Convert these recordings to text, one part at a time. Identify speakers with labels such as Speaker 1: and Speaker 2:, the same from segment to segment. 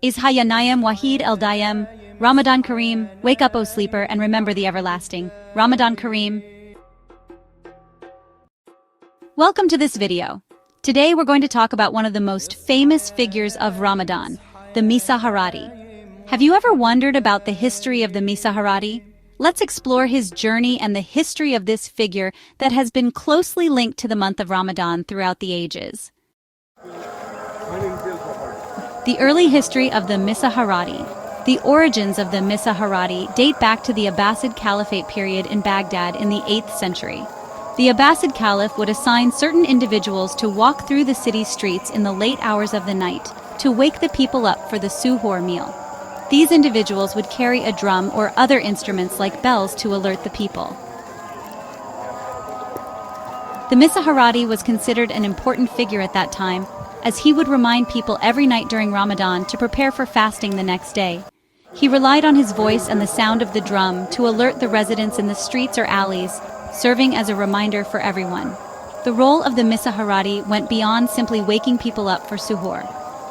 Speaker 1: Ishaya Nayem Wahid el Dayem, Ramadan Kareem, wake up O sleeper and remember the everlasting. Ramadan Kareem. Welcome to this video. Today we're going to talk about one of the most famous figures of Ramadan, the Misaharati. Have you ever wondered about the history of the Misaharati? Let's explore his journey and the history of this figure that has been closely linked to the month of Ramadan throughout the ages. The early history of the Misaharati. The origins of the Misaharati date back to the Abbasid Caliphate period in Baghdad in the 8th century. The Abbasid Caliph would assign certain individuals to walk through the city's streets in the late hours of the night to wake the people up for the Suhoor meal. These individuals would carry a drum or other instruments like bells to alert the people. The Misaharati was considered an important figure at that time, as he would remind people every night during Ramadan to prepare for fasting the next day. He relied on his voice and the sound of the drum to alert the residents in the streets or alleys, serving as a reminder for everyone. The role of the Misaharati went beyond simply waking people up for Suhoor.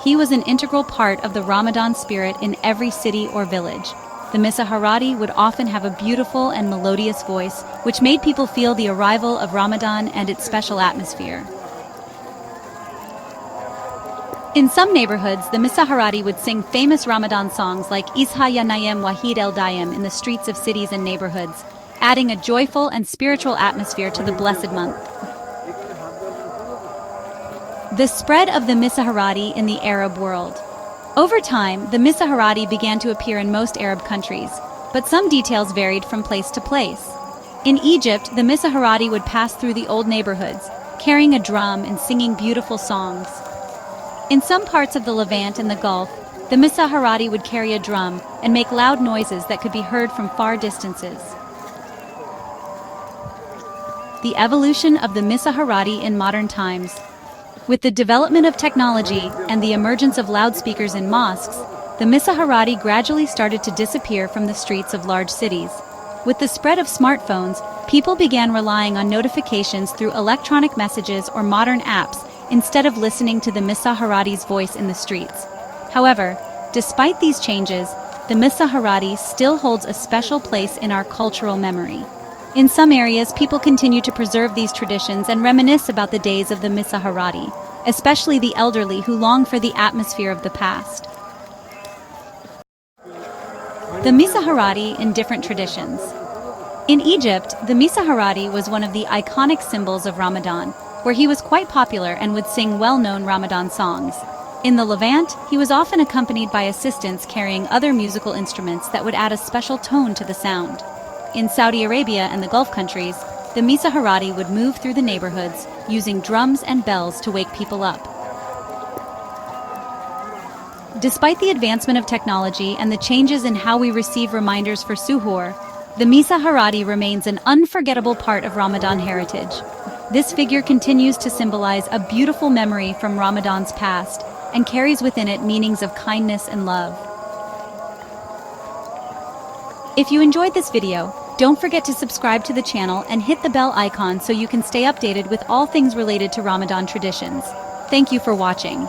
Speaker 1: He was an integral part of the Ramadan spirit in every city or village. The Misaharati would often have a beautiful and melodious voice, which made people feel the arrival of Ramadan and its special atmosphere. In some neighborhoods, the Misaharati would sing famous Ramadan songs like Ishaya Nayem Wahid el Dayem in the streets of cities and neighborhoods, adding a joyful and spiritual atmosphere to the blessed month. The spread of the Misaharati in the Arab world. Over time, the Misaharati began to appear in most Arab countries, but some details varied from place to place. In Egypt, the Misaharati would pass through the old neighborhoods, carrying a drum and singing beautiful songs. In some parts of the Levant and the Gulf, the Misaharati would carry a drum and make loud noises that could be heard from far distances. The evolution of the Misaharati in modern times. With the development of technology and the emergence of loudspeakers in mosques, the Misaharati gradually started to disappear from the streets of large cities. With the spread of smartphones, people began relying on notifications through electronic messages or modern apps instead of listening to the Misaharati's voice in the streets. However, despite these changes, the Misaharati still holds a special place in our cultural memory. In some areas, people continue to preserve these traditions and reminisce about the days of the Misaharati, especially the elderly who long for the atmosphere of the past. The Misaharati in different traditions. In Egypt, the Misaharati was one of the iconic symbols of Ramadan, where he was quite popular and would sing well-known Ramadan songs. In the Levant, he was often accompanied by assistants carrying other musical instruments that would add a special tone to the sound. In Saudi Arabia and the Gulf countries, the Misaharati would move through the neighborhoods using drums and bells to wake people up. Despite the advancement of technology and the changes in how we receive reminders for Suhoor, the Misaharati remains an unforgettable part of Ramadan heritage. This figure continues to symbolize a beautiful memory from Ramadan's past and carries within it meanings of kindness and love. If you enjoyed this video, don't forget to subscribe to the channel and hit the bell icon so you can stay updated with all things related to Ramadan traditions. Thank you for watching.